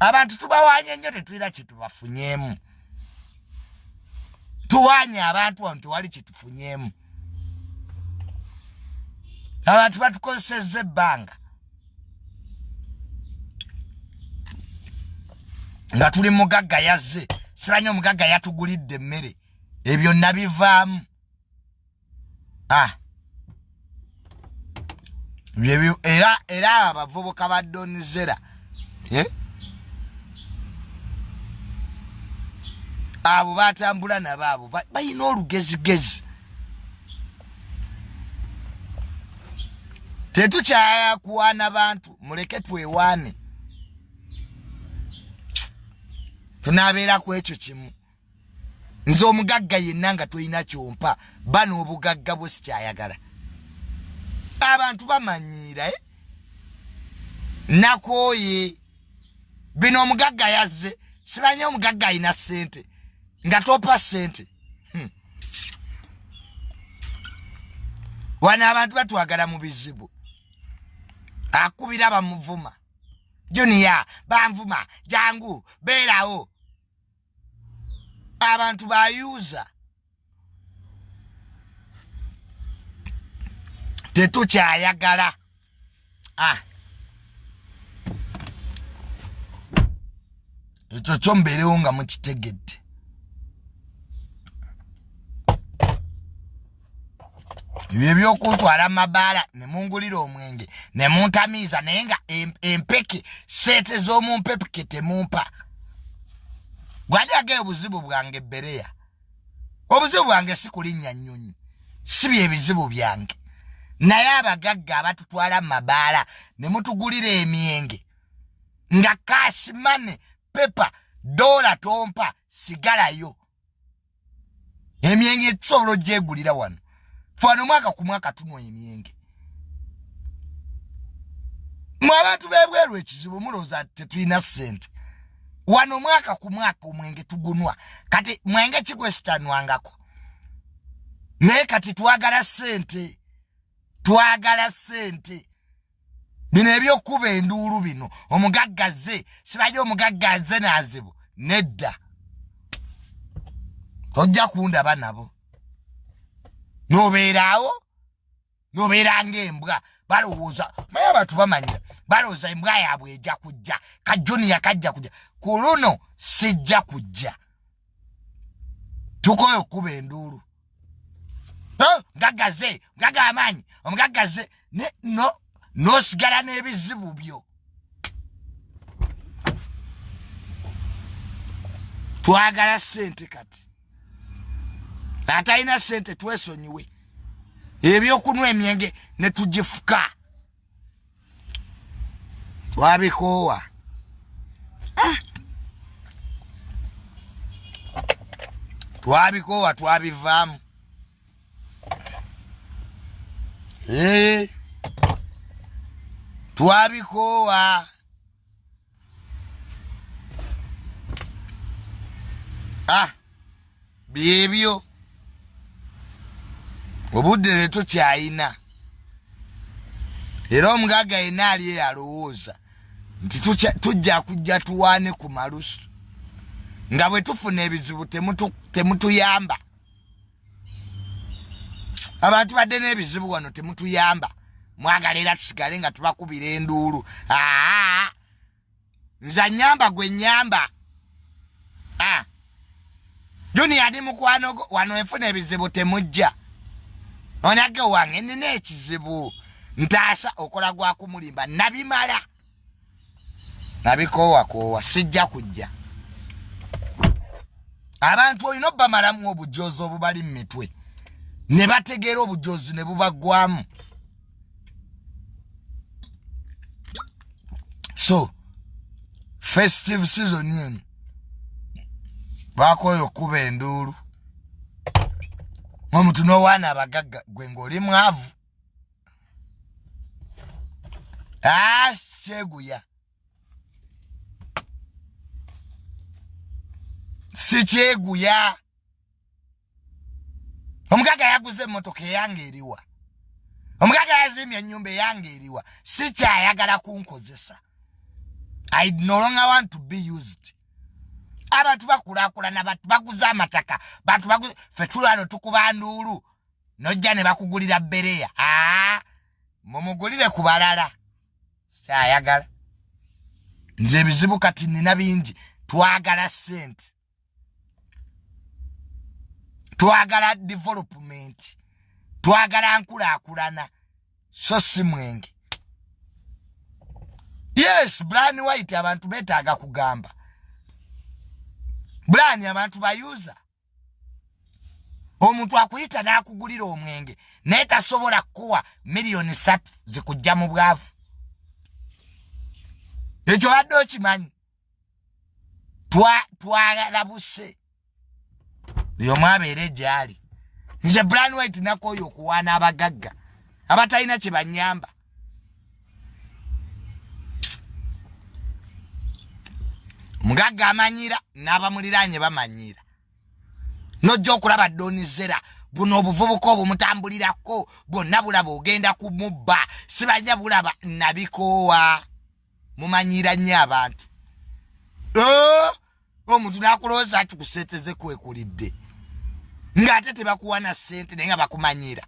abantu tubawanye nnyo tetulina kitubafunyemu. Tuwanye abantu wano tewali kitufunyemu. Abantu batukozesezza ebbanga nga tuli mugagga yazze. Sibanye omugagga yatugulidde emmere. Ebyo nabivaamu. Era abavubuka ba Zella. Abo batambula nabo bayina olugezigezi. Tetukyaya kuwaana bantu, muleke twewaane. Tunabeera ku ekyo kimu. Nze omugagga yenna nga toyina kyompa bano obugagga bwe Sikyayagala. Abantu bamanyiira nakooye bino omugagga yazze. Sibanye omugagga ayina ssente nga topa ssente. Wana abantu batwagala mu bizibu. Akubira bamuvuma. Junior banvuma jangu beerawo. Abantu bayuza. Tetukyayagala. Ekyo kyombeerewo nga mukitegedde. Ebyokuntwala mabaala ne mungulira omwenge ne muntamiiza naye nga empeke sente z'omumpeke temumpa. Gwajage obuzibu bwange Bereya. Obuzibu bwange si kulinnya nnyonyi. Si bye bizibu byange. Naye abagagga abatutwala mabaala ne mutugulira emyenge nga cash money pepa dola tompa sigalayo. Emyenge tusobola gyegulira wano. Fano mwaka ku mwaka tunwa emyenge. Mwabantu bebweru ekizibu muloza tetulina ssente. Wano mwaka ku mwaka omwenge tugunwa. Kati mwenge kigwesitanwangako. Naye kati twagala ssente. Twagala ssente. Bino ebyokuba enduulu bino. Omugaggaze. Sibaje omugaggaze nazibu. Nedda. Tojja kundaba nabo. Nobeerawo. Nobeera ng'embwa. Balowooza. Maya abantu bamanyira. Balowooza embwa yaabwe ejja kujja. Kajuniya kajja kujja. Ku luno sijja kujja. Tukoye okuba enduulu. Mugaggaze. Mugagga amaanyi. Omugaggaze. Nosigala n'ebizibu byo. Twagala ssente kati. Atalina ssente twesonyiwe. Ebyokunwa emyenge ne tugifuka. Twabikoowa. Twabikoowa twabivaamu. Twabikoowa. Byebyo. Obudde ne tukyayina. Era omugagga yenna ali alowooza nti tujja kujja tuwaane ku malusu. Nga bwe tufuna ebizibu temutuyamba. Abantu badde n'ebizibu wano temutuyamba. Mwagala era tusigale nga tubakubira enduulu. Nza nyamba gwe nyamba. Junior adi mukwano wano enfuna ebizibu temujja. Onage wange nina ekizibu. Ntaasa okola gwa kumulimba. Nabimala. Nabikoowa sijja kujja. Abantu olina obbamalamu obujoozi obubali mu mitwe. Ne bategeera obujoozi ne bubagwamu. So, festive season eno. Bakoyo okuba enduulu. Omuntu n'owaana abagagga gwe ng'oli mwavu. Kyeguya. Si kyeguya. Omugagga yaguze emmotoka eyange eriwa. Omugagga yazimbye ennyumba eyange eriwa. Sikyayagala kunkozesa. I no longer want to be used. Abantu bakulakulana batu baguza amataka batu baguza fetulano tukuba ndulu nojja ne bakugulira bereya mumugulire kubalala Sikyayagala nze ebizibu kati nina bingi twagala sente twagala development twagala nkulakulana so si mwenge. Yes, Brian White abantu betaaga kugamba Brian abantu bayuza omuntu akuyita nakugulira omwenge naye tasobola kuwa milioni 3 zikujja mu bwavu ekyo badde okimanyi twagala buse yo mwabeere gyali nze Brian White nakoyo okuwaana abagagga abatalina kye banyamba mugagga amanyira n'abamuliranye bamanyira nojja okulaba Zella buno obuvubuka obumutambulirako bwonna bulaba ogenda kumubba sibajja bulaba nabikoowa mumanyira nnyo abantu omuntu nakulowooza ati ku ssente ze kwekulidde ng'ate tebakuwana ssente naye nga bakumanyira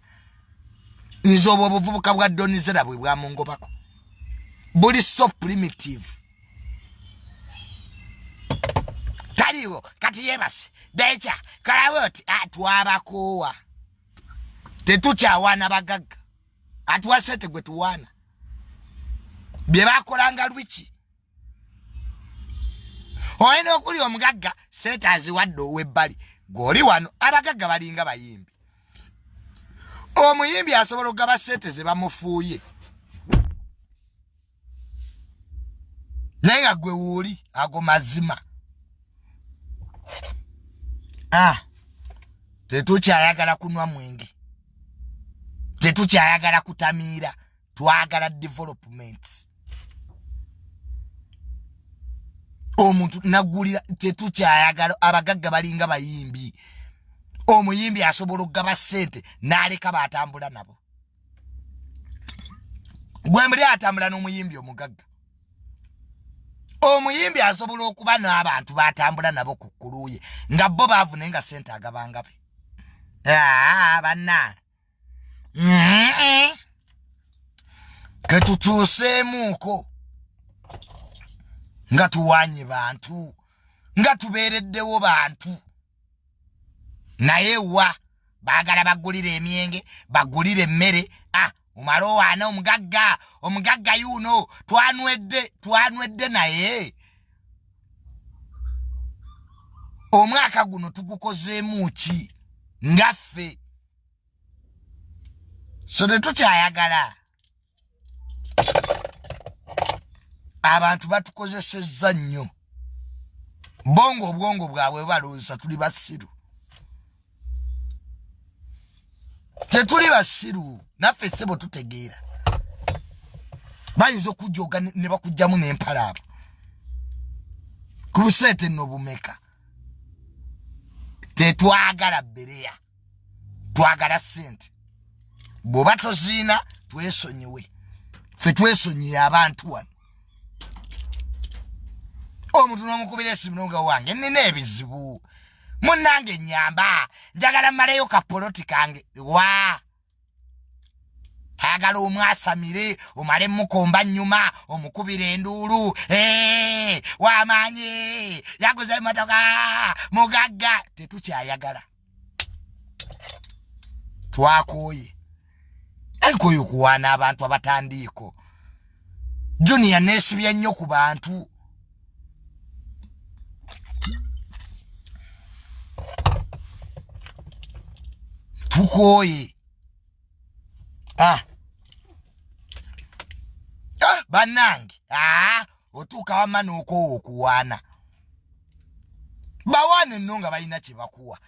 nze obwo obuvubuka bwa Zella bwe bwamungobako buli so primitive taliwo kati yebase decha kalawoti atwabakowa tetukyawana bagagga atuwa sente gwe tuwana bye bakolanga lwiki oyina okuli omugagga sente aziwadde ow'ebbali goli wano abagagga balinga bayimbi omuyimbi asobola okugaba sente ze bamufuuye naye nga gwe wooli ago mazima tetukyayagala kunwa mwenge tetukyayagala kutamiira twagala development omuntu nagulira tetukyayagala abagagga balinga bayimbi omuyimbi asobola okugaba ssente n'aleka batambula nabo gwe muli atambula n'omuyimbi omugagga omuyimbi asobola okuba n'abantu batambula nabo ku kuluye nga bo baavune nga ssente agabangabe banna ketukyuseemuuko nga tuwanye bantu nga tubeereddewo bantu naye wa baagala bagulire emyenge bagulire emmere umala owaana omugagga yuno twanwedde naye omwaka guno tugukozeemu ki ngaffe so tetukyayagala abantu batukozesezza nnyo obwongo bwabwe balowooza tuli basiru tetuli basiru naffe ssebo tutegeera bayinza okujjoga ne bakujjamu n'empalaabo ku busente nno bumeka tetwagala bereya twagala ssente bw'oba toziina twesonyiwe ffe twesonyiye abantu wano omuntu n'omukubira esimu n'oga wange nina ebizibu munnange nyamba njagala mmaleyo kapoloti kange wa agala omwasamire omale mukomba nnyuma omukubira enduulu wamanye yaguze emmotoka mugagga tetukyayagala twakooye enkoyo okuwaana abantu abatandiiko Junior neesibya nnyo ku bantu tukoye bannange otuuka wamma n'okoowa okuwaana bawaana enno nga balina kye bakuwa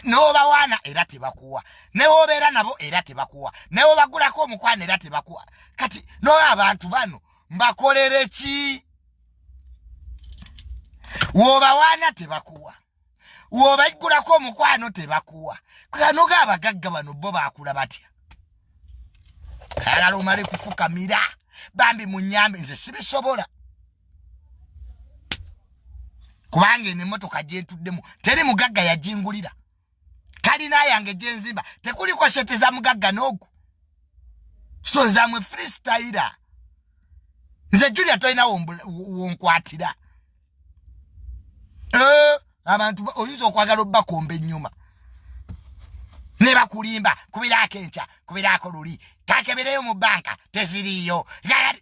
n'obawaana era tebakuwa newobeera nabo era tebakuwa newobagulako omukwano era tebakuwa kati n'oyo abantu bano mbakolere ki wobawaana tebakuwa wobaigulako omukwano tebakuwa kanoga abagagga bano bo bakula batya alala omale kufukamira bambi munyambe nze sibisobola Kubange ne motoka gyentuddemu teri mugagga yajingulira. Kalina yange gyenzimba tekuli kwa shete za mugagga n'ogu. So zamwe freestyle. Nze Julia toina wonkwatira. Abantu oyinza okwagala obbakomba ennyuma. Ne bakulimba kubirako enca kubirako luli kakebereyo mu banka teziriyo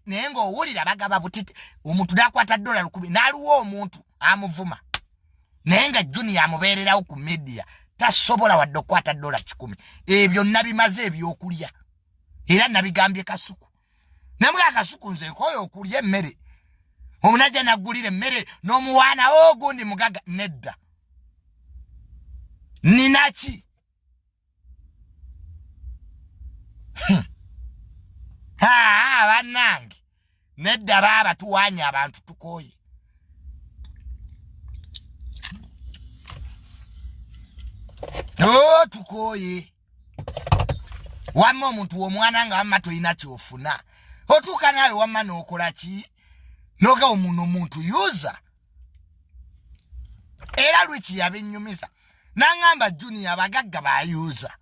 naye ng'owulira bagaba butiti omuntu nakwata $10 n'aluwa omuntu amuvuma naye nga Junior amubeererawo ku media tasobola wadde okwata $10. Ebyo nabimaze ebyokulya era nabigambye Kasuku namuga Kasuku nze koyo okulya emmere omunaja naggulira emmere n'omuwaana ogundi mugagga nedda ninaki bannange nedda baba tuwanya abantu tukoye tukoye wamma omuntu w'omwana nga wamma toyina kyofuna otuuka nawe wamma n'okola ki noga omuntu yuza era lwiki yabinnyumiza nangamba Junior abagagga bayuza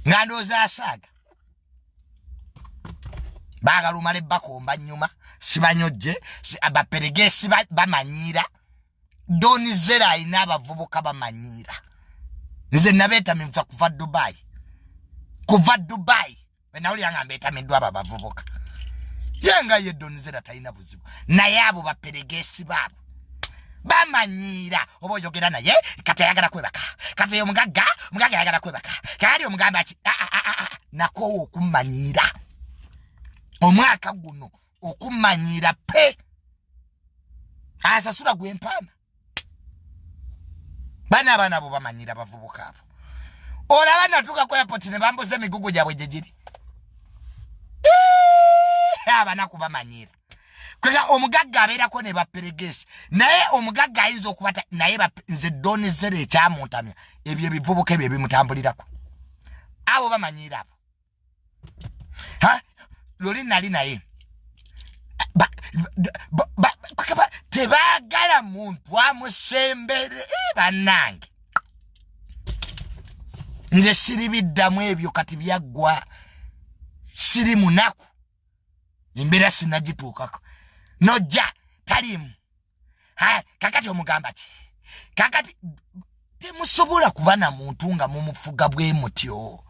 nga ndooza asaaga bagalumale bakomba nyuma sibanyojje baperegessi bamanyira doni Zella ina abavubuka bamanyira nze nabeeta minza kuva Dubai benawuli yangamba etamiddwa aba bavubuka yenga ye doni Zella talina buzibu naye abo baperegessi baabo bamanyira oba oyogera naye kati ayagala kwebaka kati omugagga ayagala kwebaka kali omugamba ati nakoowa okumanyira omwaka guno okumanyira pe asasula gwempaana bana abo bamanyira bavubuka abo olaba natuuka ku airport ne bambuza emigugu gyabwe gye giri abanaku bamanyira kwega omugagga abeerako ne baperegessi naye omugagga ayinza okubata naye nze doni Zella ekyamuntamya ebyo ebivubuka ebyo ebimutambulirako abo bamanyira abo loli nali naye tebaagala muntu amusembere bannange nze siribiddamu ebyo kati byaggwa siri munaku embeera sinagituukako nojja talimu kakati omugamba ki kakati temusobola kuba na muntu nga mumufuga bwe mutyo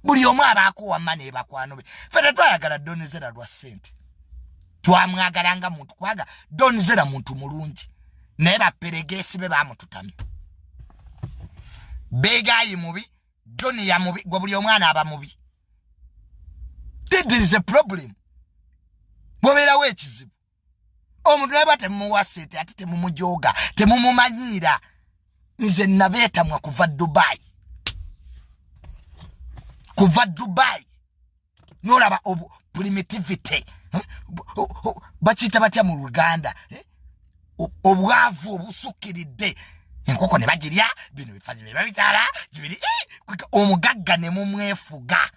buli omu abaako wamma ne bakwano be ffe tetwayagala doni Zella lwa ssente twamwagalanga muntu kwaga doni Zella muntu mulungi naye baperegessi be bamututamye begayi mubi Joni ya mubi gwe buli omwana aba mubi there is a problem bwobeerawo ekizibu omuntu naye batemuwa ssente ate temumujoga temumumanyira nze nabeetamwa kuva Dubai nolaba primitivity bakiyita batya mu Luganda obwavu obusukkiridde enkoko ne bagirya bino bifaji ne babitala kibiri omugagga ne mumwefuga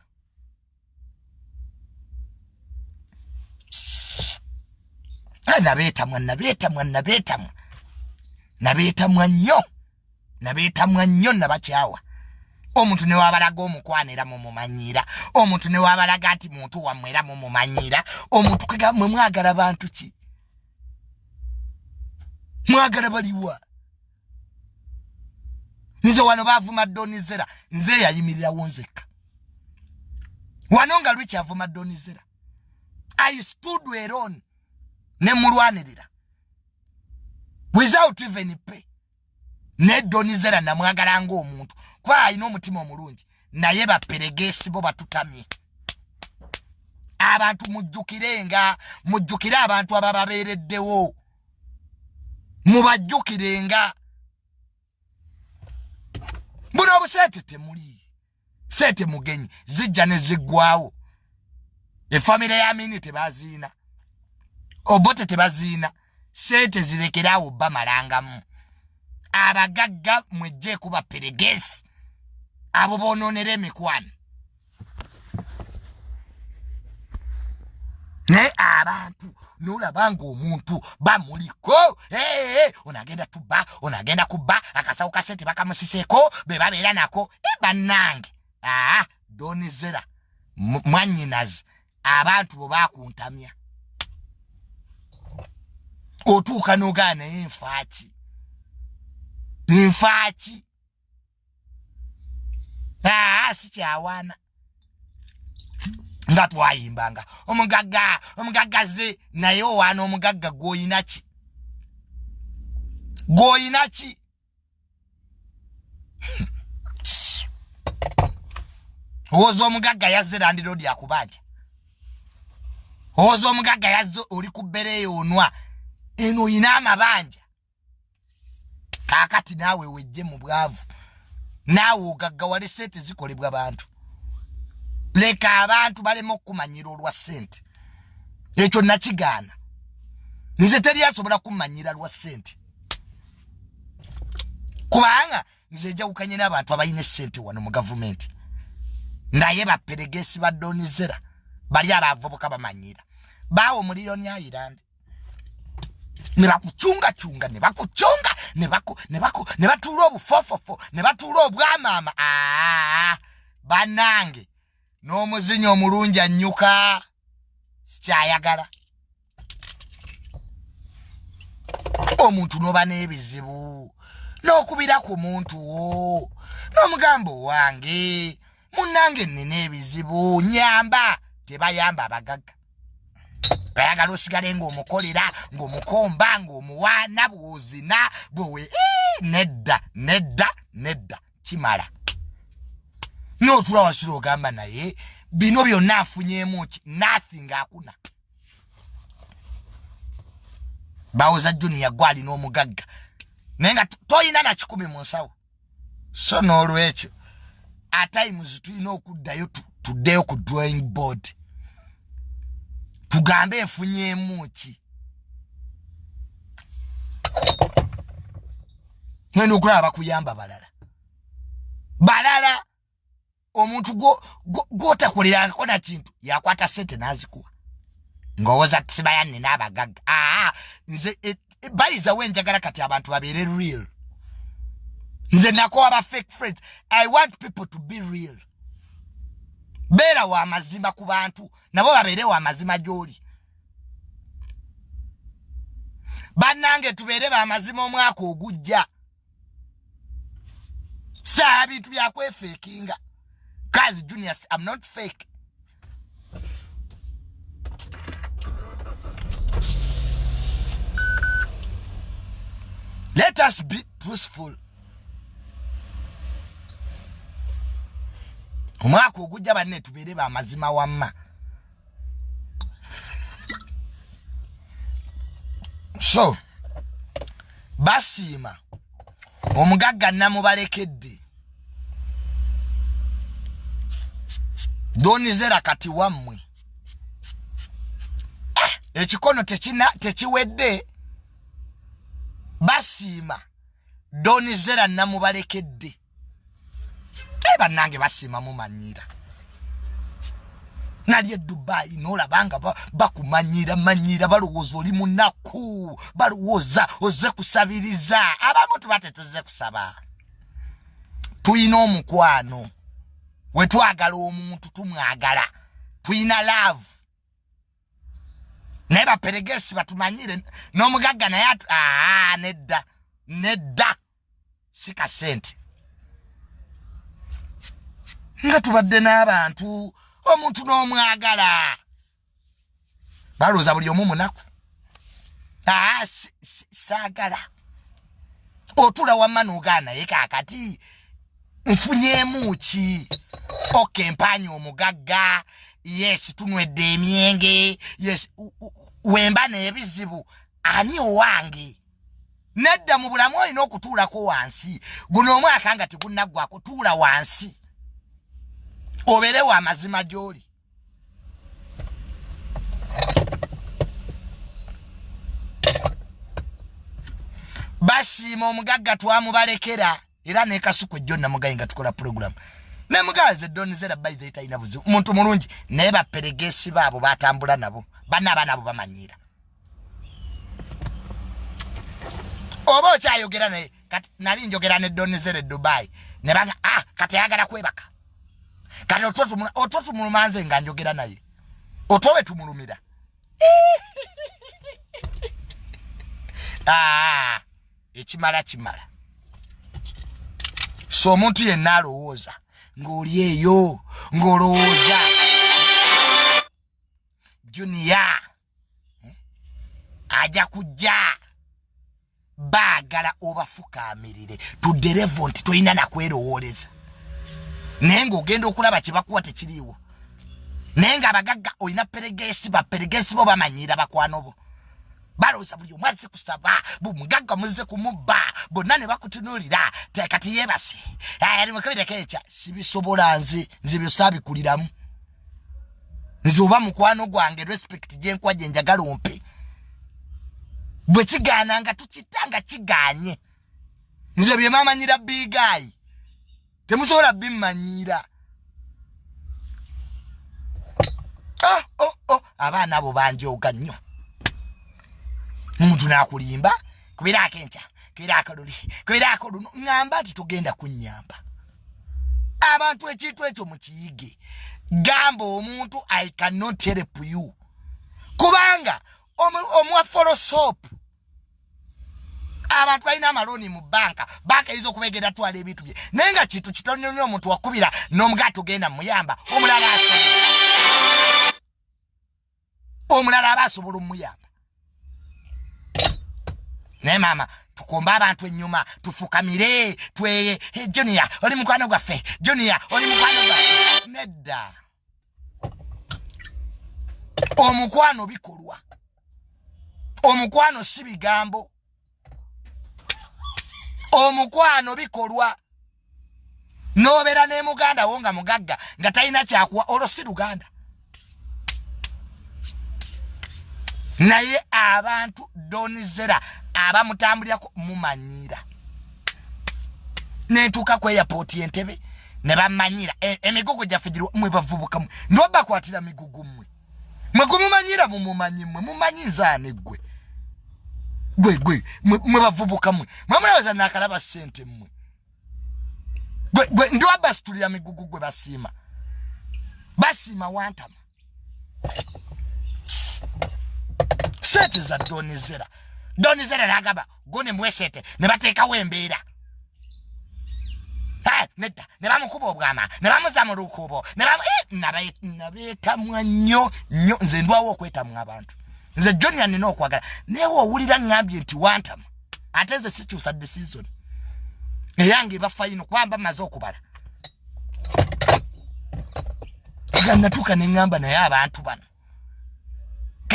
nabeetamwa nnyo nabakyawa omuntu ne wabalaga omukwanira mumumanyira omuntu ne wabalaga nti muntu wamwera mumumanyira omuntu kega mwe mwagala bantu ki mwagala baliwa nze wano bavuma doni Zella nze yayimirirawo nzekka wano nga lwiki avuma doni Zella I stood alone ne mulwanirira without even pay ne doni Zella namwagala ng'omuntu kuba alina omutima omulungi naye baperegessi bo batutamye abantu mujjukire abantu abababeereddewo mubajjukirenga buno obusente temuli sente mugenyi zijja ne ziggwawo efamile ya mini tebaziina obote tebaziina sente zirekerawo bamalangamu abagagga mwejje kuba peregessi abo bonoonera emikwano ne abantu nolabanga omuntu bamuliko onagenda tuba onagenda kuba akasawo kasente bakamusiseko bebabeera nako bannange donizera mwanyinazi abantu bo bakuntamya otuuka nogaana enfaaki sikyawaana nga twayimbanga omugaggaze naye owaana omugagga gwoyinaki owoza omugagga yazze landiroodi akubanja owoza omugagga yazze oli ku bbere yoonwa eno oyina amabanja kaakati naawe wejje mu bwavu naawe ogaggawale sente zikolebwa bantu leka abantu balema okumanyira olwa sente ekyo nakigaana nze teri asobola kumanyira lwa sente kubanga nze njawukanye n'abantu abalina sente wano mu gavumenti naye baperegessi ba donizera bali abavubuka bamanyira baawo muliro nyayirande ne bakuchunga ne batuula obufofofo ne batuula obwamaama bannange n'omuzinyo omulungi annyuka sikyayagala omuntu noba n'ebizibu n'okubira ku muntu wo n'omugambo wange munnange nnina ebizibu nyamba tebayamba abagagga bayagala osigale ng'omukolera ng'omukomba ng'omuwaana bw'ozina bwewe nedda kimala n'otula wasira ogamba naye bino byonna afunyeemu ki nothing akuna bawoza junior gwali n'omugagga naye nga toyina na 10 mu nsawo so n'olwekyo atimes tulina okuddayo tuddeyo ku drawing board tugambe efunyeemu ki ngenda okulaba bakuyamba balala omuntu gwotakolerangako na kintu yakwata sente nazikuwa ngowooza sibayanne n'abagagga nze bayiza wenjagala kati abantu babeere real nze nako aba fake friends. I want people to be real. Beera wa mazima ku bantu nabo babeere wa mazima gyoli. Bannange tubeere ba mazima omwaka ogujja. Saa bintu bya kwefekinga. Guys, juniors, I'm not fake. Let us be truthful. Omwaka ogujja banne tubeere ba mazima wamma. So, basiima omugagga namubalekedde. Donizera kati wammwe. Ekikono tekiwedde. Basiima Donizera namubalekedde. Bannange basiima mumanyira. Nali Dubai nolabanga bakumanyira balowooza oli munaku balowooza oze kusabiriza abamu tubate tuze kusaba. Tuyina omukwano we twagala omuntu tumwagala tuyina love naye baperegessi batumanyire n'omugagga naye nedda sika sente nga tubadde n'abantu omuntu n'omwagala balooza buli omu munaku saagala otula wamma n'ogaana ye kaakati nfunyeemu ki okempanya omugagga yes tunwedde emyenge yes wemba n'ebizibu ani owange nedda mu bulamu olina okutuulako wansi guno omwaka nga tegunnaggwako tuula wansi obeere wa mazima gy'oli. Basiima omugagga twamubalekera era ne Kasuku jonna mugayi nga tukola program. Ne mugaze Donizera by the time buzibu. Muntu mulungi naye baperegessi baabo batambula nabo. bana abo bamanyira oba okyayogera naye kati nali njogera ne Donizere Dubai ne banga kati ayagala kwebaka kati ototumulumanze nga njogera naye otowe tumulumira ekimala kimala so omuntu yenna alowooza ng'oli eyo ng'olowooza Junior aja kujja baagala obafukamirire tudderevo nti toyina nakwerowooleza naye ng'ogenda okulaba kye bakuwa tekiriiwo naye ng'abagagga olina peregessi baperegessi bo bamanyira bakwano bo balowooza buli omu azze kusaba bumugagga muzze kumubba bonna ne bakutunuulira kati yeebase ali mukabireko ekya sibisobola nze byosaabikuliramu nze oba mukwano gwange respect gyenkwa gye njagala ompe bwe kigaana nga tukitanga kiganye nze bye mamanyira bigayi temusobola bimmanyira abaana abo banjooga nnyo muntu nakulimba kubirako enkya kubirako luli kubirako luno ngamba ati tugenda kunnyamba abantu ekintu ekyo mukiyige gamba omuntu I cannot help you kubanga omwa folosop abantu balina amaloni mu banka izo kubegera twala ebintu bye naye nga kintu kitono nnyo omuntu wakubira n'omugato genda muyamba omulala abasobola omuyamba naye mama tukomba abantu ennyuma tufukamire tweye Junior oli mukwano gwaffe Junior oli mukwano gwaffe nedda omukwano bikolwa omukwano si bigambo omukwano bikolwa nobeera ne muganda wo nga mugagga nga talina kyakuwa olwo si luganda naye abantu Donizera abamutambulirako mumanyira nentuuka ku airport y'Entebbe ne bamanyira emigugu gyaffe giri mwe bavubuka mwe ndobakwatira migugu mwe gumumanyira mumumanyi mwe mumanyi nzaane gwe mwe bavubuka mwe mwamunabaza nakalaba ssente mwe gwe ndobasitulira migugu gwe basiima wantama sente za Donizera nagamba gone mwesete ne bateekawo embeera nedda ne bamukuba obwama ne bamuza rukubo nabeetamwa nnyo nze ndwawo okwetamwa abantu nze Junior nina okwagala naye owulira ngambye nti wantama ate nze sikyusa decision eyange eba fayino kwamba maze okubala natuuka ne ngamba naye abantu bano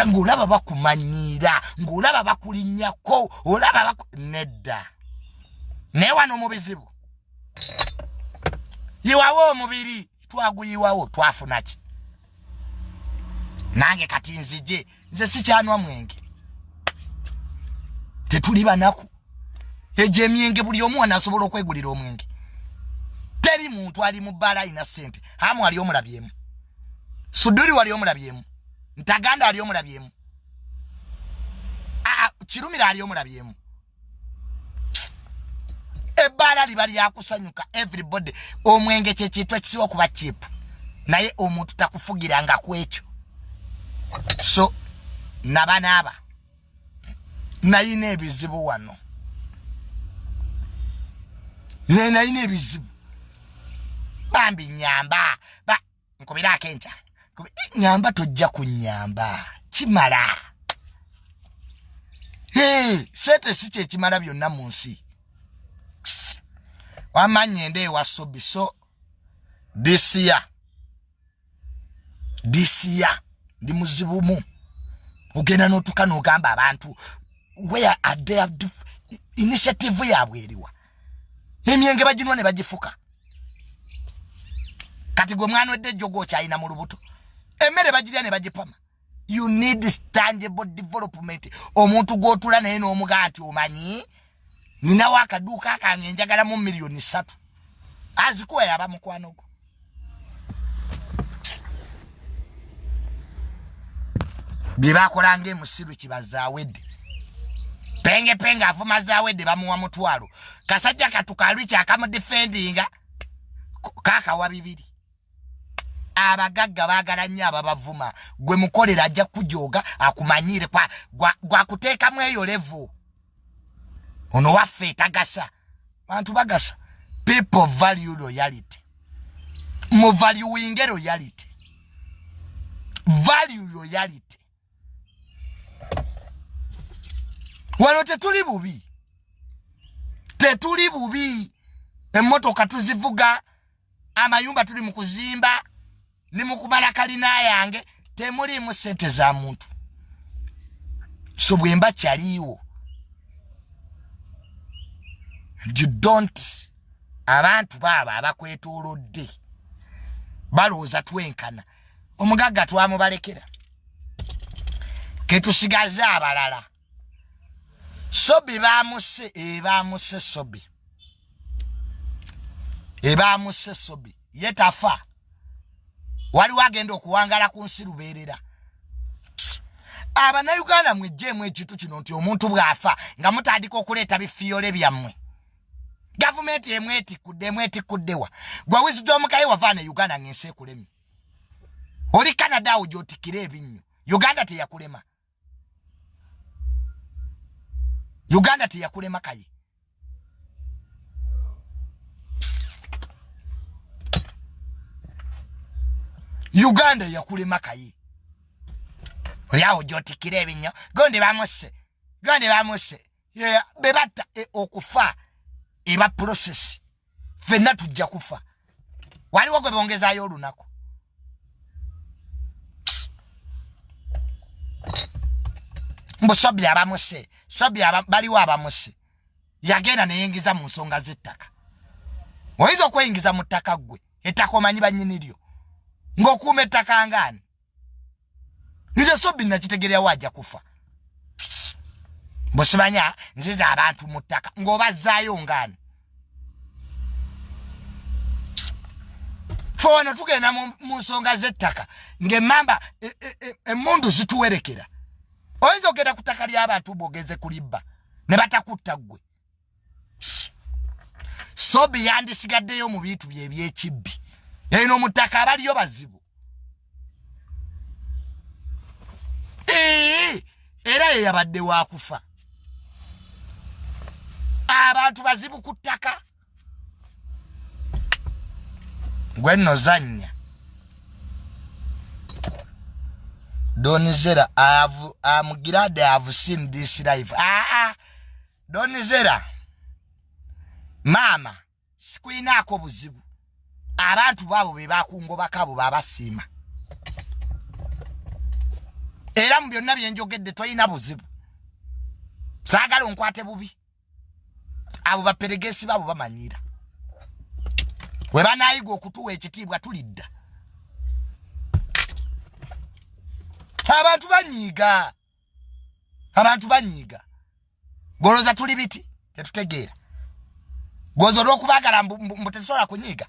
ng'olaba bakumanyira ng'olaba bakulinnyako olaba nedda naye wano mu bizibu yiwawo omubiri twaguyiwawo twafuna ki nange kati nzije nze sikyanwa mwenge tetuli banaku egyo emyenge buli omu anasobola okwegulira omwenge teri muntu ali mu bbala alina ssente hamu ali omulabyemu Suduri wali omulabyemu Ntaganda ali omulabyemu Kirumira ali omulabyemu ebbala libali yakusanyuka everybody omwenge kyekitwa kisiwa kuba cheap naye omuntu takufugiranga kwekyo so nabanaba nayina ebizibu wano nayina ebizibu bambi nyamba nkubirako enkya nyamba tojja kunyamba kimala sente si kyekimala byonna mu nsi wamanye nde wasobiso this year ndi muzibumu ogenda n'otuka n'ogamba abantu where are their initiative yabwe eriwa emyenge baginwa ne bagifuka kati gwe mwana wedde jogo kyayina mu lubuto emmere bagirya ne bagipama you need tangible development omuntu gwotula naye n'omugaa nti omanyi ninawo akaduuka akange njagala mu miliyoni 3 azikuwa yaba mukwano gwo bibakolange musiru kibazawedde penge afuma zawedde bamuwa mutwalo kasajja katukalwicha akamu defendinga kaka wa bibiri abagagga bagala nnyo ababavuma gwe mukolera ajja kujoga akumanyire gwa kuteeka mweyo level ono waffe tagasa bantu bagasa people value loyalty mu valuing loyalty value loyalty wano tetuli bubi emmotoka tuzivuga amayumba tuli mu kuzimba ni mu kumala kalina yange temuli mu sente za muntu so bwemba kyaliwo you don't abantu baba abakwetoolodde balowooza twenkana omugagga twamubalekera ketusigaza abalala sobi bamuse ebamuse sobi yetafa wali wagenda okuwangala ku nsi lubeerera Abannayuganda mwejjeemu ekitu kino nti omuntu bw'afa nga mutandika okuleeta bifiyole byammwe gavumenti emwetikuddewa gwa wisdom kaye wavaana Uganda ng'ensi ekulemye oli Canada awo gy'otikira ebinnyo Uganda teyakulema kaye Uganda yakulema kaye oli awo gy'otikira ebinnyo gondi bamuse bebatta okufa eba process fenna tujja kufa waliwo gwe bongezayo olunaku mbu sobi baliwo abamuse yagenda neyingiza mu nsonga z'ettaka oyinza okweyingiza mu ttaka gwe ettaka omanyi bannyiniryo ng'okuuma ettaka ngaani nze sobi nakitegerya wajja kufa Bosimanya nziza abantu mu ttaka ng'obazzaayo ngaani fono tugenda mu nsonga z'ettaka ng'emmamba emmundu zituwerekera oyinza ogenda ku ttaka ly'abantu bwogeze kulibba ne batakutta ggwe sobi yandisigaddeyo mu bintu bye eby'ekibbi eno mu ttaka abaliyo bazibu era ye yabadde waakufa abantu bazibu ku ttaka gwe nno zanya Donizera I'm glad I have seen this life Donizera mama sikuinaako buzibu abantu babo be bakungobako abo babasiima era mu byonna bye njogedde toyina buzibu saagala onkwate bubi abo baperegessi babo bamanyira we banaayiga okutuwa ekitiibwa tulidda abantu banyiiga goloza tuli biti tetutegeera gozo olw'okubagala mbu tetusobola kunyiiga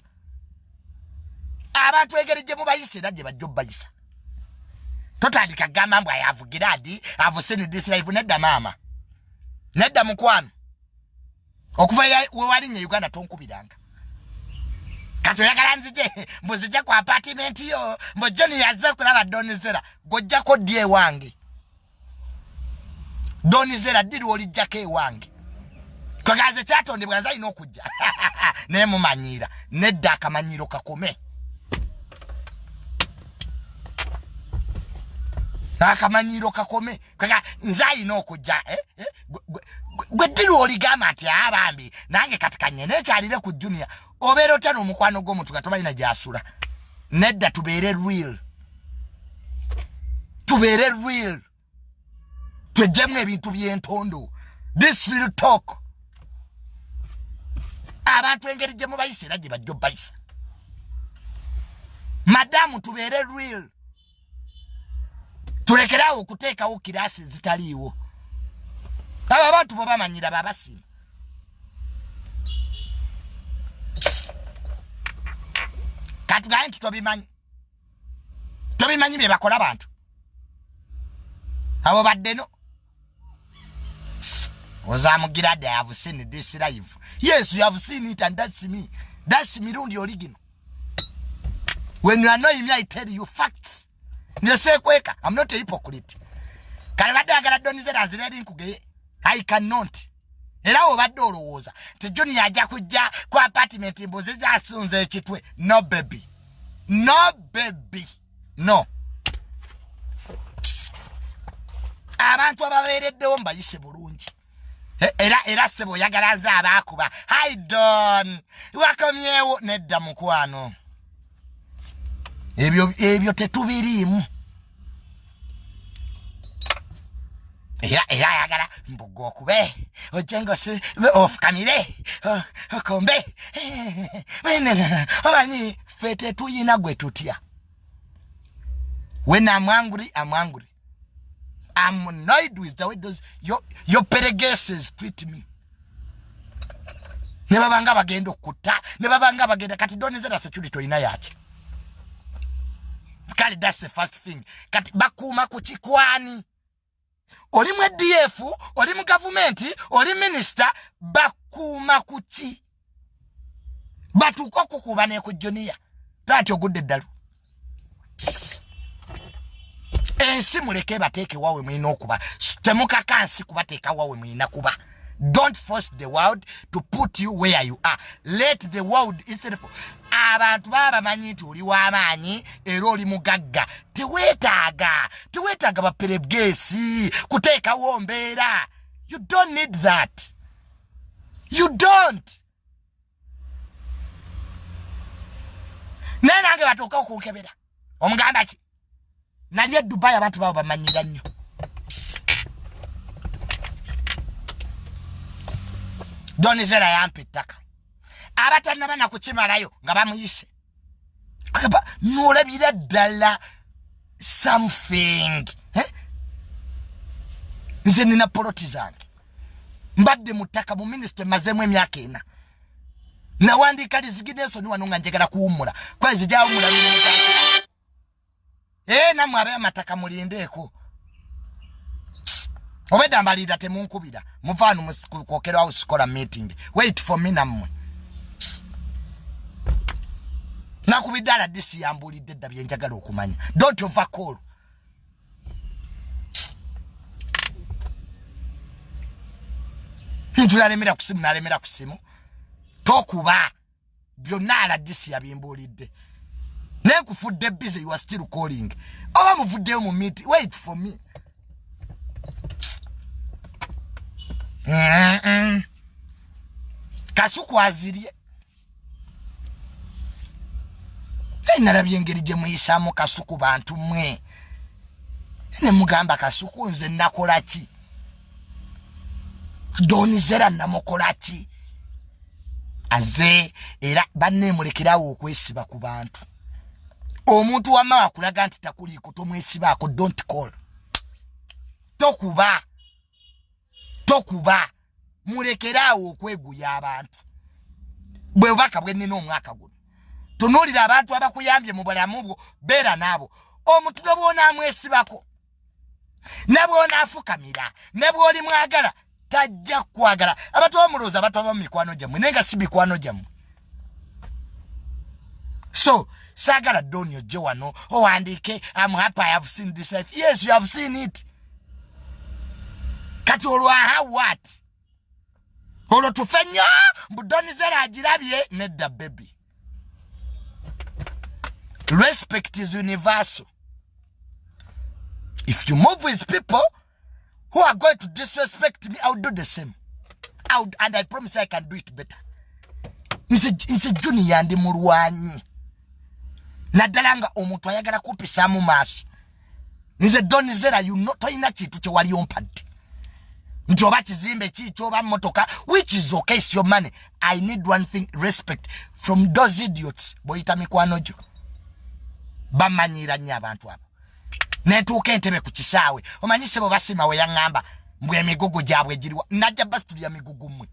abantu engeri gye mubayisa era gye bajja obbayisa totandika gamba mbu ayavugira adi avuseni this life nedda maama nedda mukwano okuva wewalinnya Uganda tonkubiranga kati oyagala nzije mbuzijja ku apartment yo mbu Johnny yazze kulaba Donizera gojjako ddi ewange Donizera ddi lwolijjako ewange kwagaze kyatondebwa nze alina okujja naye mumanyiira nedda akamanyiro kakome akamanyiro kakome kwaga nze alina okujja gwe ddi lwoligamba nti abambi nange kati kanyene ekyalire ku Junior obeera otya n'omukwano gw'omuntu nga tomanyi na gy'asula nedda tubeere real twejjemu ebintu by'entondo this real talk abantu engeri gye mubayisa era gye bajja obbayisa madamu tubeere real tulekerawo okuteekawo kiraasi zitaliiwo abo abantu bo bamanyira babasiima katugaye nti tobimanyi bye bakola bantu abo baddeno ozamugira I have seen this live. Yes, you have seen it, and that's me. That's Mirundi original. When you annoy me, I tell you facts. You say kweka, I'm not a hypocrite. I cannot. Era obadde olowooza tejoni yajja kujja ku apartment mboze zasunze ekitwe. No baby, no baby, no. Abantu ababeereddewo mbayise bulungi. Era sebo yagalanza abakuba. I don't. Wakomyewo nedda mukwano. Ebyo tetubiriimu. Era yagala mbugo okube. Ojengo se off kamire. Okombe. Omanyi fete tuyina gwe tutya. When I'm angry, I'm angry. I'm annoyed with the way those your peregessi treat me. Ne babanga bagenda okuta, ne babanga bagenda kati don't Zella security ina yaki. Kali that's the first thing. Kati bakuma ku kikwani. Oli mu DF, oli mu government, oli minister bakuma ku ki. Batuko kukuba ne ku Junior. Tati ogudde ddalu. Ensi muleke bateeke wawe mwina okuba. Temuka kansi kubateeka wawe mwina kuba. Don't force the world to put you where you are. Let the world instead of abantu baba manyi nti oli w'amaanyi era oli mugagga. Teweetaaga baperegessi kuteekawo mbeera. You don't need that. You don't. Nange batuuka okunkebera. Omugamba ki? Nali Dubai abantu babo bamanyira nnyo. Don't Zella yampa ettaka. Abatannaba na kukimalayo nga bamuyise. N'olabira ddala something. Nze nina poloti zange. Mbadde mu ttaka mu minisitule mazeemu emyaka 4. Nawandiika resignation wano nga njagala kuwummula. Kwezi gyawummula n'omugaati. Namwe abe amataka mulindeeko. Obeda mbalida temunkubira. Muvanu mukokerwa au sikola meeting. Wait for me namwe. Nakubidala disi yambulidde dda byenjagala okumanya. Don't overcall. Nalemera kusimu. Tokuba. Byonna ala disi yabimbulidde. Nekufudde busy, you are still calling. Oba muvuddeyo mu meeting. Wait for me. Kasuku azirye. Nalabye engeri gye muyisaamu kasuku bantu mmwe. Ne mugamba kasuku nze nakola ki? Don't Zella namukola ki? Aze era banne mulekerawo okwesiba ku bantu. Omuntu wama akulaga nti takuliko tomwesibaako. Don't call. Tokuba mulekerawo okweguya abantu. Bwe bubaka bwe nnina omwaka guno. Tunuulira abantu abakuyambye mu bulamu bwo beera nabo. Omuntu bw'ona amwesibako ne bw'ona afukamira ne bw'oli mwagala tajja kwagala. Abantu bamulooza bataba mu mikwano gyammwe naye nga si mikwano gyammwe. So sagala donyo je wano owandiike I'm happy I have seen this life. Yes, you have seen it. Kati olwaha what? Olo tufenya mbudoni Zella agirabye nedda baby. Respect is universal. If you move with people who are going to disrespect me, I'll do the same. And I promise I can do it better. Nse Junior ndi mulwanyi. Naddalanga omuntu ayagala kumpisaamu maaso. Nze Don Zella you know toyina kintu kye wali ompadde. Nti oba kizimbe kikyo oba mmotoka, which is okay, it's your money. I need one thing, respect from those idiots. Boyita mikwano gyo. Bamanyira nnyo abantu abo. Netuuka entebe ku kisaawe. Omanyi sebo basima we yaŋŋamba mbwe emigugu gyabwe giriwa. Najja basi tulya migugu mmwe.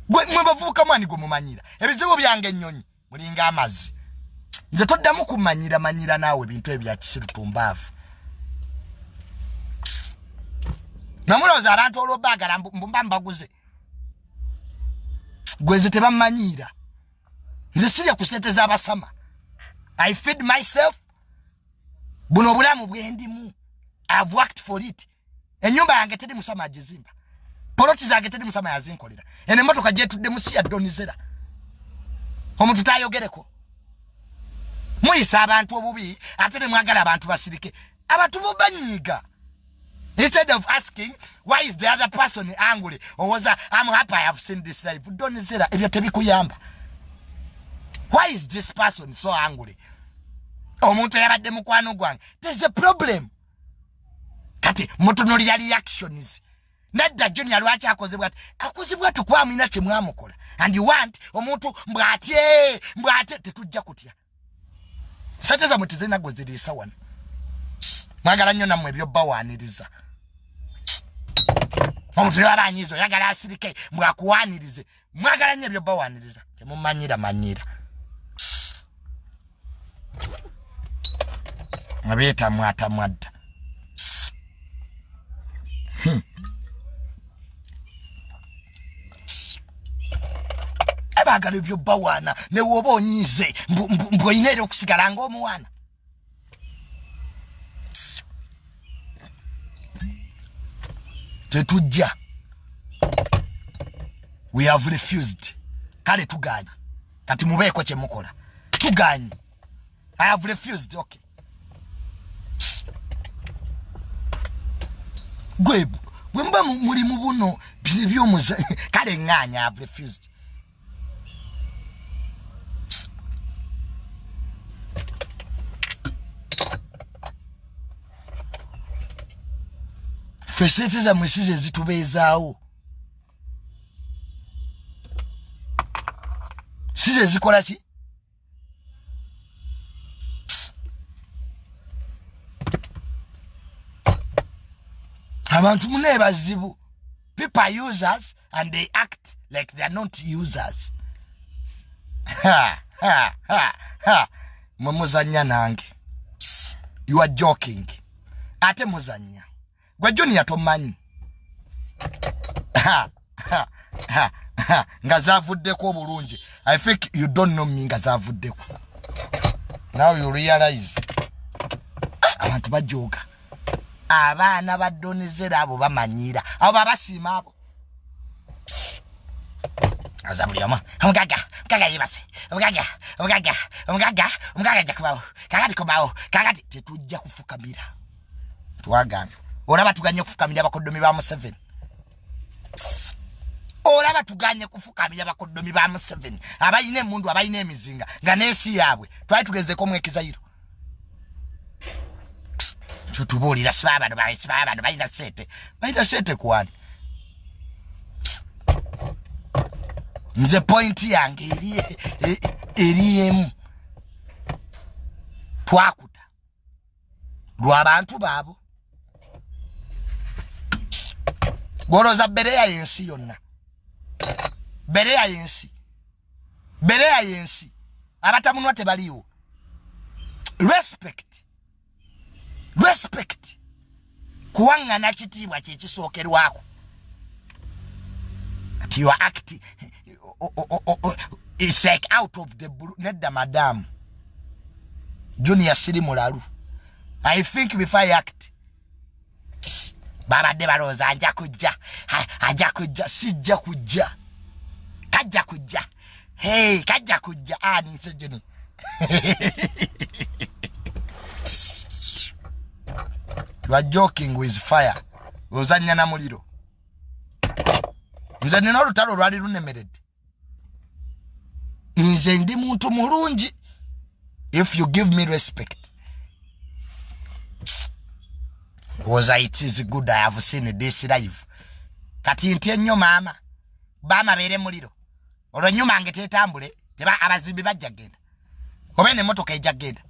Mwe bavubuka mwani gwe mumanyira. Ebizibu byange ennyonyi mulinga amazzi. Nze toddamu kumanyira naawe bintu ebya kisiru tumbaavu. namuloza abantu olobagala mbambaguze gweze tebamanyira nze sirya kuseteza abasama I feed myself buno obulamu bwendimu I've worked for it enyumba yange tedi musama agizimba poloti zange tedi musama yazinkolera ene motoka jetudde musiya donizera omuntu tayogereko muyisa abantu obubi ate ne mwagala abantu basirike abantu bobanyiga instead of asking why is the other person angry or was I'm happy I have seen this life donizera ebyo tebikuyamba why is this person so angry omuntu yabadde mukwano gwange there's a problem kati mutunuli ya reactions nadda Junior lwachi akozebwa tukwamina chemwamukola and you want omuntu mbwatye tetujja kutya sateza mutizena gozirisa wana mwagala nnyo namwe byo bawaniriza omuntu yabanyizo yagala asirike mbwakuwanirize mwagala nnyo byo bawaniriza temumanyira manyira abeta mwata mwadda abagala byo bawana ne woba onyize mbwoinere okusigala ng'omuwana tetujja we have refused kale tuganye kati mubeeko kye mukola tuganye I have refused okay gwebu bwemba muri mu buno byomuza kale nganya I have refused fesete za mwesize zitubezaawo size zikola ki abantu munebazibu people are users and they act like they are not users mumuzanya nange you are joking ate muzanya gwe Junior tomanyi nga zavuddeko obulungi I think you don't know me nga zavuddeko now you realize abantu bajoga abaana badonizera abo bamanyira abo babasiima abo azabuliyama omugaga yibase omugaga jakubawo kakati kobawo kakati tetujja kufukamira twagana olaba tuganye kufukamira abakoddomi ba Museveni olaba tuganye kufukamira abakoddomi ba Museveni abayine emundu abayine emizinga nga nesi yaabwe twali tugenzeko omwekizayiro tutubulira sibabano bayina sete kwani nze point yange eriemu twakuta lw'abantu baabo goroza bereya yensi yonna bereya yensi abatamunwa tebaliwo respect kuwangana kitiibwa kyekisookerwako ati you are acting it's like out of the blue nedda madam Junior siri mulalu I think before I act babadde balooza ajja kujja sijja kujja kajja kujja hey kajja kujja ani nsejeni you are joking with fire ozanya na muliro nze nina olutalo lwali lunemeredde nze ndi muntu mulungi if you give me respect was it is good I have seen this live kati nti ennyo maama bama bere muliro olwanyuma nge tetambule teba abazimbi bajja genda obene motoka ejja genda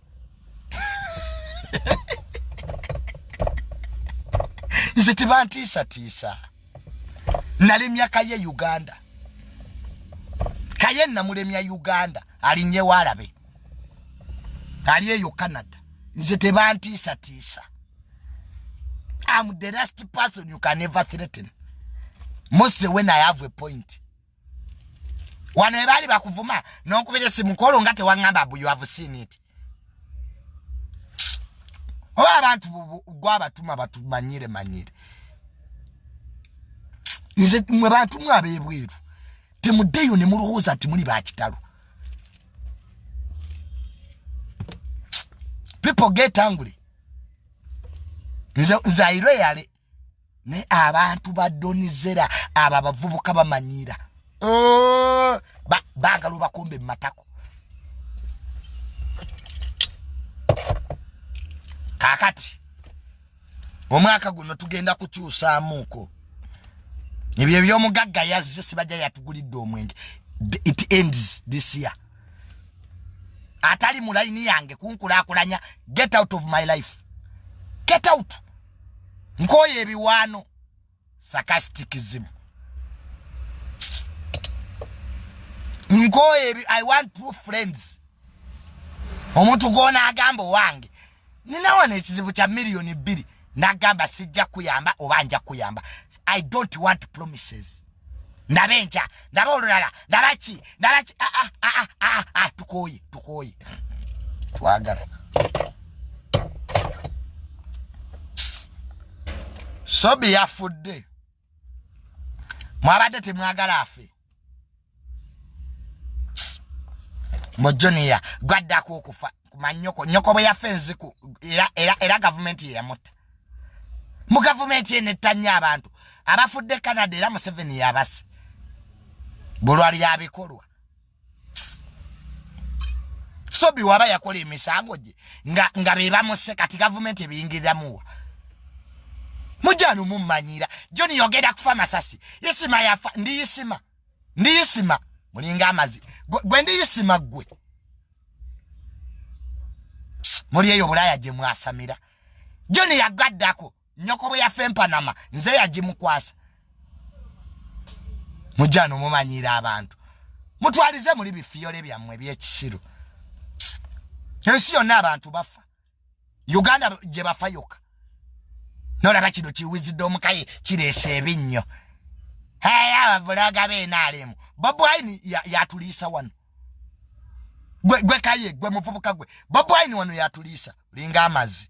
nze tibantisa nalemya kaye Uganda kaye namulemya Uganda alinye walabe aliyeyo Canada nze tebantisa I'm the last person you can ever threaten. Mostly when I have a point. Wanebali bakuvuma no kubere simukolo ngate wangamba bu you have seen it. Oba abantu gwaba tuma batumanyire manyire. Nze mwe bantu mwabebweru. Temudeyo ne muruhuza ati muri bakitalo. People get angry. Nzaire yale ne abantu badonizera aba bavubuka bamanyira. Bagalu bakombe matako. Kakati omwaka guno tugenda kukyusa amuko. Ebyo by'omugagga yazze sibajja yatugulidde omwenge. It ends this year. Atali mulaini yange kunkulakulanya. Get out of my life. Get out. Nkoye ebiwano. Sarcasticism. Nkoye I want true friends. Omuntu gona agamba wange. Ninawana ekizibu kya million 2. Nagamba sijja kuyamba obanja kuyamba. I don't want promises. Ndabenja, ndabolulala, ndabachi. Tukoyi. Twagala. Sobi yafudde. Mwabadde temwagala afe. Mojoniya gwaddako okufa kumanyoko nyoko bwe yafenze ku era government ye yamuta. Mu government ye netanya abantu abafudde Canada era mu 7 yabase. Bulwali yabikolwa. Sobi waba yakola emisango gye nga beba muse kati government ebiyingirira muwa. Mujanu mumanyira Johnny yogera kufa masasi. Yisima yafa ndiyisima mulinga amazi. Gwe ndiyisima gwe. Muri eyo bulaya gye mwasamira. Johnny yagaddako nyoko bwe yafe Panama nze yagimukwasa. Mujanu mumanyira abantu. Mutwalize muri bifiyole byammwe by'ekisiru. Ensi yonna abantu bafa. Uganda gye bafa yoka. Nora bakino kiwizidde omukaye kirese ebinnyo. Abavulaga beenaalemu. Bobi Wine yatuliisa wano. Gwe kaye gwe muvubuka gwe. Bobi Wine wano yatuliisa linga amazi.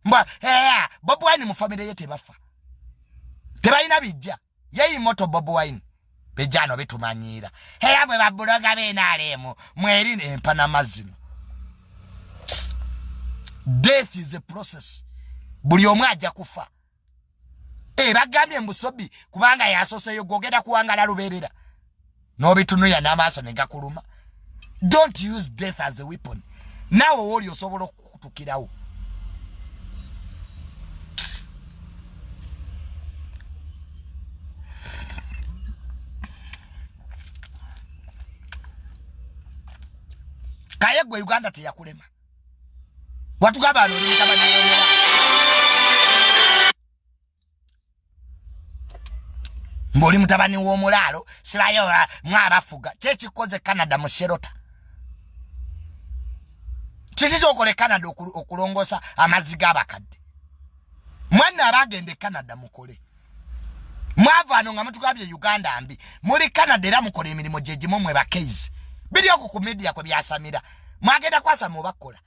Mbwa Bobi Wine mu family ye tebafa. Tebayina bijja. Yeyi moto Bobi Wine. Bejano bitumanyira. Bwe babulaga beenaalemu mwerine empana mazino. Death is a process. Buli omwe ajja kufa. Bagambye mbusobi kubanga yasoseyo gogeda kuwangala luberera. Nobitunuya n'amaaso ne gakuluma. Don't use death as a weapon. Nawo oli osobola okutukirawo. Kaye gwe Uganda teyakulema. Watugaba no limutabani mboli mutabani w'omulalo sibayo mwabafuga kyekikoze Canada mu Sherota. Kiki okole Canada okulongosa amaziga abakadde. Mwana abagende Canada mukole. Mwavano nga mutugabye Uganda mbi. Muri Canada era mukole emirimu gyegimu mwe bakeizi. Biri oku ku media kwe byasamira. Mwagenda kwasa mu bakola.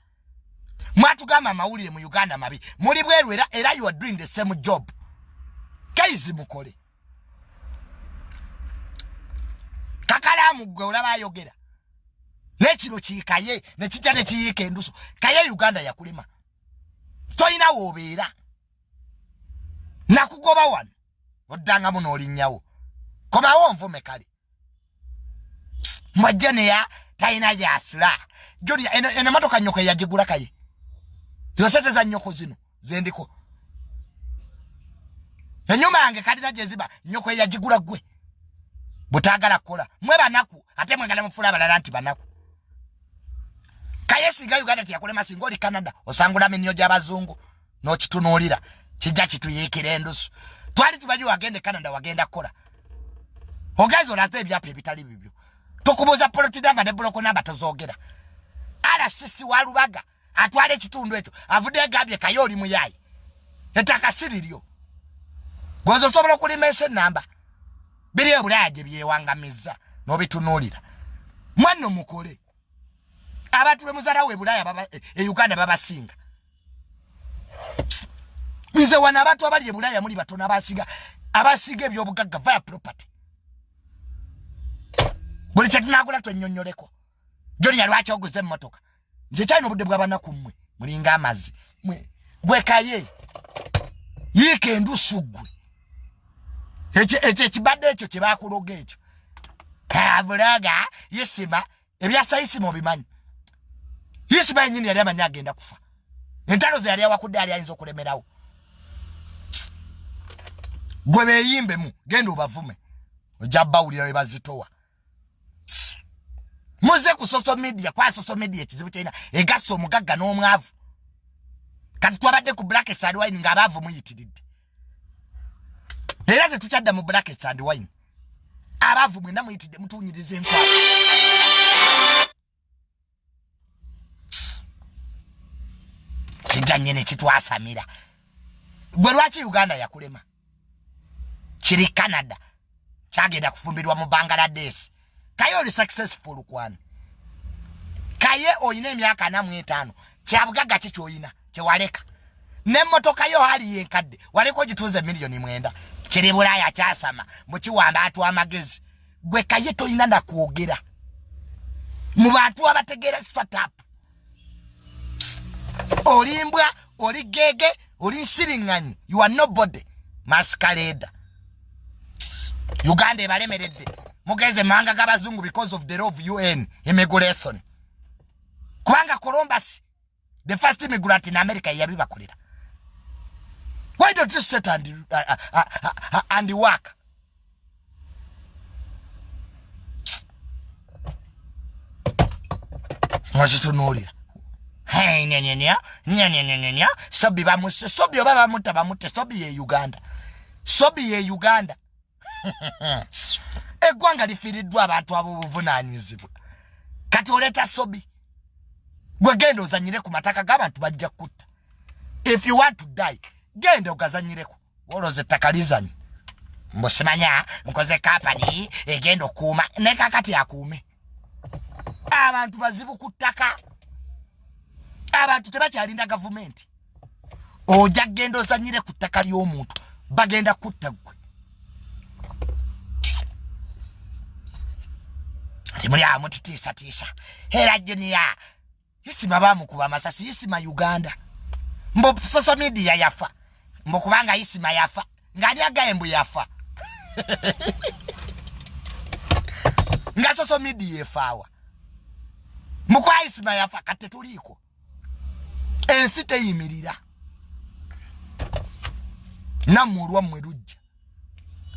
Mwatugamba mawulire mu Uganda mabi. Muri bweru era you are doing the same job. Keizi mukole. Kakalamu gwe olaba ayogera. Nekiro kikaye nekitane kiyike enduso. Kaye Uganda yakulima. Toyina wobeera. Nakugoba wano. Oddanga muno olinnyawo. Komawo nvume kale. Mwajjane ya tayina jasira. Jodi ene motoka nyoko yagigula kaye. Zosete za nyoko zino zendiko. Enyuma yange kadina jeziba nyoko yagigula gwe. Butagala kola. Mwe banaku ate mwegala mufula balala nti banaku. Kayesi ga Uganda tiyakulema singoli Canada osangula minyo gy'abazungu no kitunulira kijja kituyikira endusu. Twali tubaji wagende Canada wagenda kola. Ogazo late byapye bitali bibyo. Tokubuza polotidamba ne bloko namba tozogera. Ala sisi walubaga atwale kitundu eto avude gabye kayoli muyayi. ettaka siriryo gwozo sobola okulimesa namba biri ebulaya gye byewangamiza n'obitunuulira mwanno mukole abantu bemuzalawo ebulaya e Uganda babasinga mize wana abantu abali ebulaya muli batono abasiga ebyobugagga via property buli kyetunagula twenyonyoleko Joni lwaki oguze emmotoka nze kyalina obudde bw'abanaku mmwe mulinga amazzi gwekaye yiika endusu ggwe ekibadde ekyo kye bakuloga ekyo bulaga yisima ebyasa yisima obimanyi yisima yennyini yali amanyi agenda kufa entalo ze yali awakudde yali ayinza okulemerawo gwe beeyimbemu genda obavume ojja bawulira we bazitowa muze ku social media kwa social media ekizibu kyalina egassa omugagga n'omwavu kati twabadde ku black and wine ng'abaavu muyitiridde era tetukyadda mu black and wine abaavu mwenda muyitidde mutuunyiriza enkwavu kijja nnyene kitwasamira gwe lwaki Uganda yakulema kiri Canada kyagenda kufumbirwa mu Bangladesh kaye oli successful kwani kaye oyina emyaka 45 kyabugagga kikyoyina kyewaleka n'emmotoka yo hali yenkadde waleko gituuze miliyoni 9 kiri bulaya kyasama mukiwamba atu amagezi gwe kaye toyina nakwogera mu bantu abategeera startup olimbwa oli gege oli nsiriŋŋanyi you are nobody masquerade Uganda ebalemeredde mugeze manga g'abazungu because of the law of UN immigration kubanga Columbus the first immigrant in America yabibakolera. Why don't you sit and work? Mwazitunuulira hey nya sobi bamuse sobi baba muta bamute sobi ye Uganda eggwanga lifiiriddwa abantu ab'obuvunaanyizibwa kati oleeta sobi gwe genda ozanyire ku mataka g'abantu bajja kutta. If you want to die genda ogazanyireko woloze ettaka lizanyi mbusimanya nkoze kampani egenda okuuma ne kakati akuume abantu bazibu ku ttaka abantu tebakyalinda gavumenti ojja genda ozanyire ku ttaka ly'omuntu bagenda kutta gwe timuli amutitiisa era Junior yisima bamukuba amasasi yisima Uganda mbo social media yafa mbo kubanga yisima yafa ngani agayembu yafa nga social media yafawa mukwa yisima yafa kate tuliko ensi teyimirira namulwa mwerujja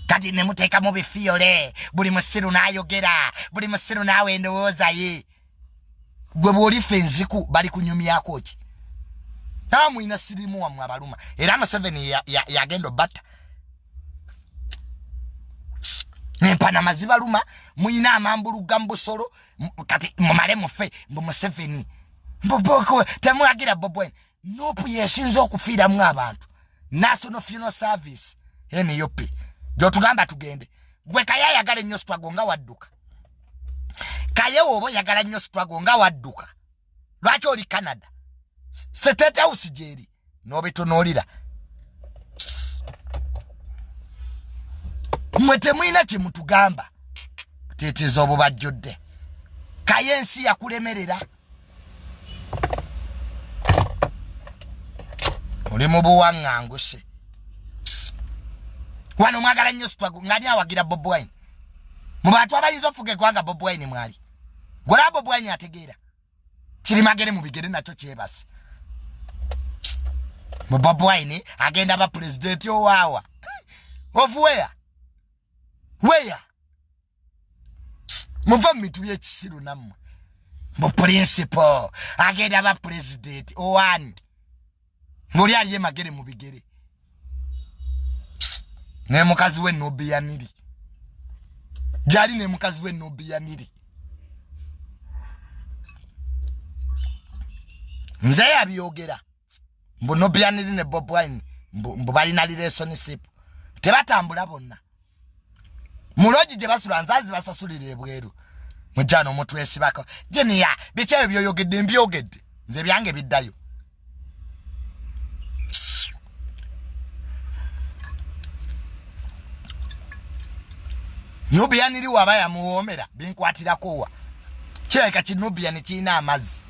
kati ne muteeka mu bifiole buli musiru n'ayogera buli musiru nawe endowooza ye gwe bw'olifa enziku bali kunyumyako ki namwina sirimu wamwe abaluma era Museveni yagenda obbata nempana mazibaluma mwina amambuluga mbusolo kati mumale mufe mbu Museveni mboboko temwagira Bobwen nopu yesinza okufiiramu abantu National Funeral Service NUP jotugamba tugende gwe kayayagala nnyo struggle nga wadduka kaye obo yagala nnyo struggle nga wadduka lwaki oli Canada State House jeri n'obitunuulira mwete mwina kye mutugamba teteeza obo bajjudde kaye ensi yakulemerera oli mu buwaŋŋanguse wano mwagala nnyo struggle ng'ani awagira Bob Wine mu bantu abayinza ofuga eggwanga Bob Wine mwali gola Bob Wine ategeera kiri magere mu bigere nakyo kyebase mu Bob Wine agenda ba president owawa of where muva mu bintu by'ekisiru nammwe mu principal agenda ba president owani ng'oli aliye magere mu bigere ne mukazi we nobiyaniri jali ne mukazi we nobiyaniri nze yabyogera mbu nobiyaniri ne Bob Wine mbu balina relationship tebatambula bonna muloji gye basula nzazi basasulira ebweru mujano omutwesi bako jeniya bikyebyo byoyogedde mbyogedde nze byange biddayo Nubian iri wabaya muwomera binkwatirako wa kireka kinubian kiina amazzi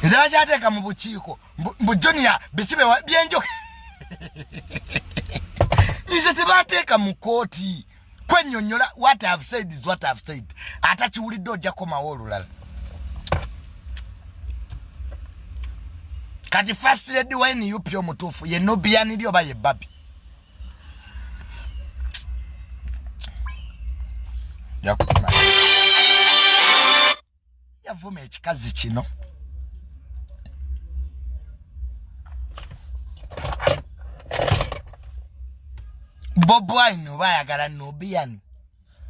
nze bakyateeka mu bukiiko mbu Junior bikibe byenjo nze tebateeka mu kooti kwennyonnyola what I've said is what I've said atakiwulidde ojja komawo olulala kati first lady when you pyo mutufu ye Nubian iri oba ye babi yakuma yavume ekikazi kino Bob Wine bayagala Nubian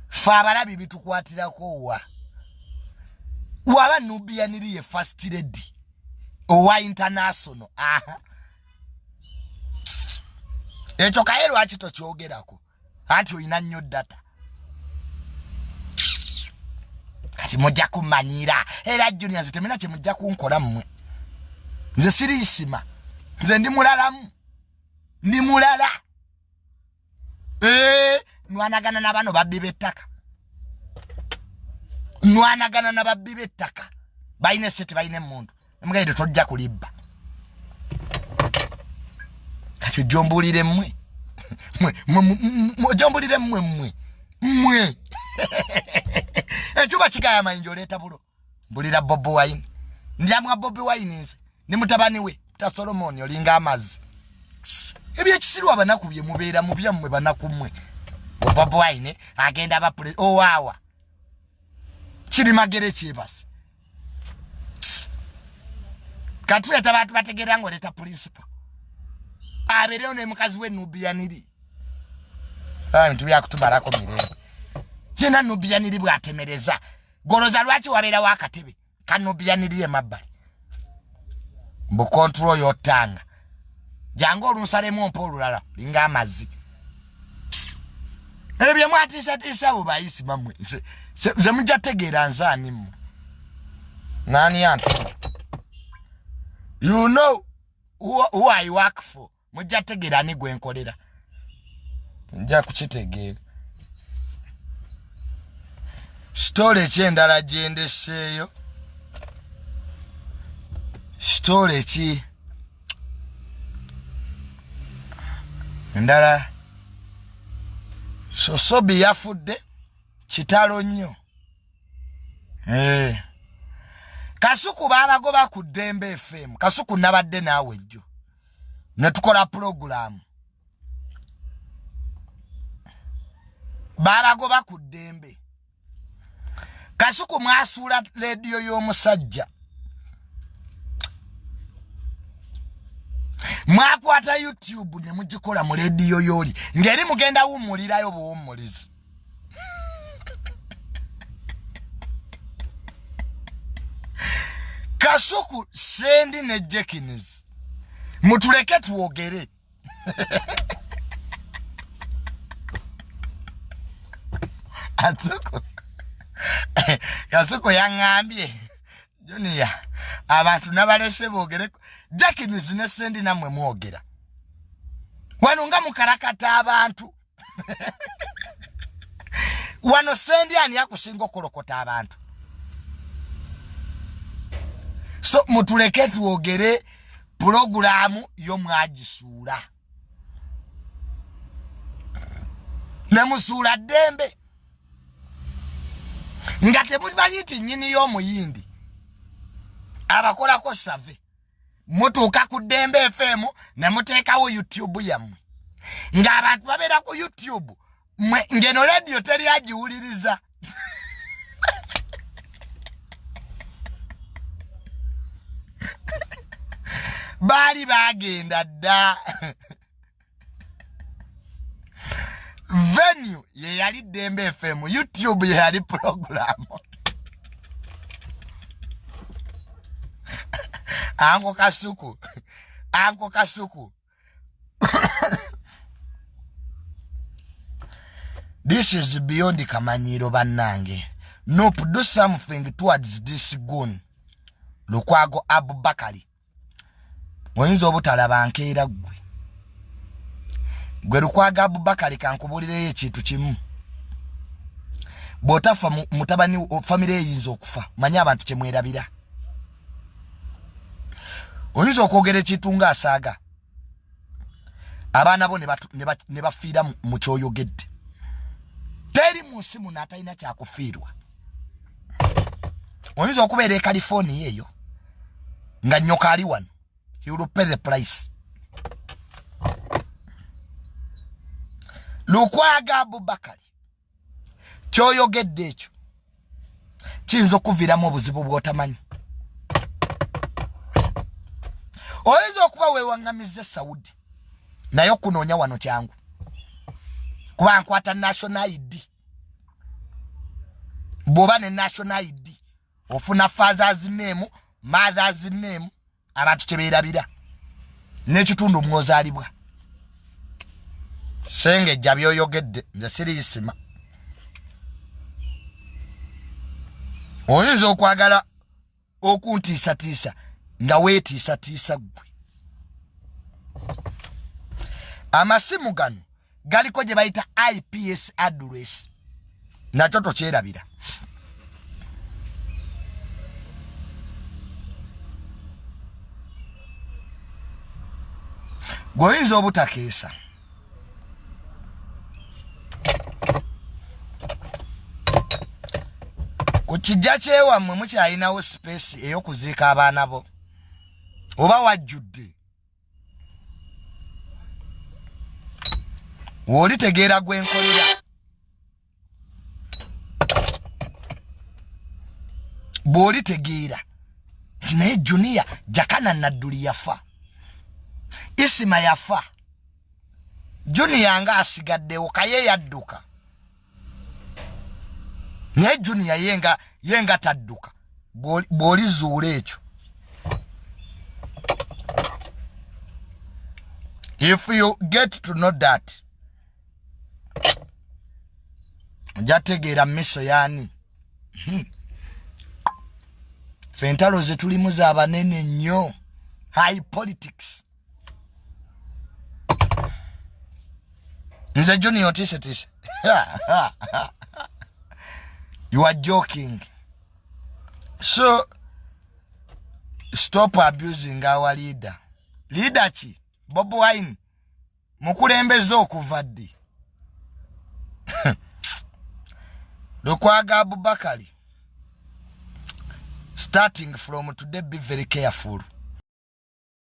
fa abalabi bitukwatirako waba Nubian iri ye first lady owa international ekyo kaero akito kyogerako anti oyina nnyo data kati mujja kumanyira era Junior zitemena kye mujja kunkola mmwe nze sirisima nze ndi mulalamu ndi mulala nwanagana na bano babbi bettaka nwanagana na babbi bettaka bayine sete bayine mundu mgaide tojja kulibba kati jombulire mmwe jombulire mmwe echuba chikaya mayinjo leta bulo mbulira Bob Wine ndamwa Bob Wine nze ni mutabani we ta Solomon olinga amazi ebye kisiru abanaku bye mubeera mu byammwe banaku mmwe Bob Wine agenda abapule owawa kiri magere kyebasi katuleta bantu bategera ngo leta principal abereo ne mukazi we Nubian iri abantu byakutumarako mirembe yena Nubian iri bwatemereza goroza lwaki wabera wakatebe kan Nubian iri emabbali mbu control yotanga jango olusalemu mpo olulala linga amazi ebye mwatisha ubayisi mamwe ze mujategera nzani mmwe nani antu you know who I work for mujategera ni gwenkolera nja kukitegera story kyendala jendeseyo story ki ndala sosobi yafudde kitalo nnyo Kasuku babagoba ku Dembe FM Kasuku nabadde naawe jjo ne tukola program babagoba ku Dembe Kasuku mwasula radio y'omusajja mwakwata YouTube ne mugikola mu radio yoli ngeri mugenda wumulirayo buwumulizi Kasuku sendi ne Jekins mutuleke tuogere atuko Kasuku yangambye Junior abantu nabalese boogere Jekins ne sendi namwe mwogera wano nga mukarakata abantu wano sendi ani yakusinga okolokota abantu so mutuleke tuogere programu yo mwagisuula ne musula Dembe nga temumanyi nti nnyini y'omuyindi abakolako save mutuuka ku Dembe FM ne muteekawo YouTube yammwe ng'abantu babeera ku YouTube ngeno radio teri agiwuliriza bali bagenda dda venue ye yali Dembe FM YouTube ye yali program Anko Kasuku. Anko Kasuku. This is beyond Kamanyiro Banange. Nope, do something towards this gun. Lukwago Abubakari. Oyinza obutalaba nkeera gwe. Gwe Lukwago Abubakari kankubulire ekintu kimu. Botafa mutabani family eyinza okufa. Manya abantu kyemwerabira. Oyinza okwogera ekintu nga asaaga. Abaana bo ne bafiira mu kyoyogedde. Teri munsi muno atalina kyakufiirwa. Oyinza okubeera e California eyo nga nyoka ali wano. He will pay the price. Lukwago Abubakari kyoyogedde ekyo kiyinza okuviiramu obuzibu bw'otamanyi. Oyinza okuba weewaŋŋamizza Saudi naye okunoonya wano kyangu kuba nkwata national ID. Bw'oba ne national ID ofuna father's name, mother's name, abantu kyebeerabira n'ekitundu mwozaalibwa. Sengejja byoyogedde nze siriyisima. Oyinza okwagala okuntiisatiisa nga weetiisatiisa gwe. Amasimu gano galiko gye bayita IPS address. Nakyo tokyerabira. Goyinza obutakeesa. Ku kijja kyewammwe mukyalinawo space ey'okuziika abaana bo. Oba wajjudde. W'olitegeera gwenkolera. Bw'olitegeera. Naye Junior Jakana Nadduli yafa. Isima yafa. Junior nga asigaddewo kaye yadduka. Naye Junior yenga tadduka. Bw'olizuula ekyo. If you get to know that, jategeera miso yani. Fentalo ze tulimu za banene nnyo. High politics. Nze Junior tise. You are joking. So, stop abusing our leader. Leader chi? Bob Wine. Mukulembeze okuva ddi. Lukwago Abubakari. Starting from today, be very careful.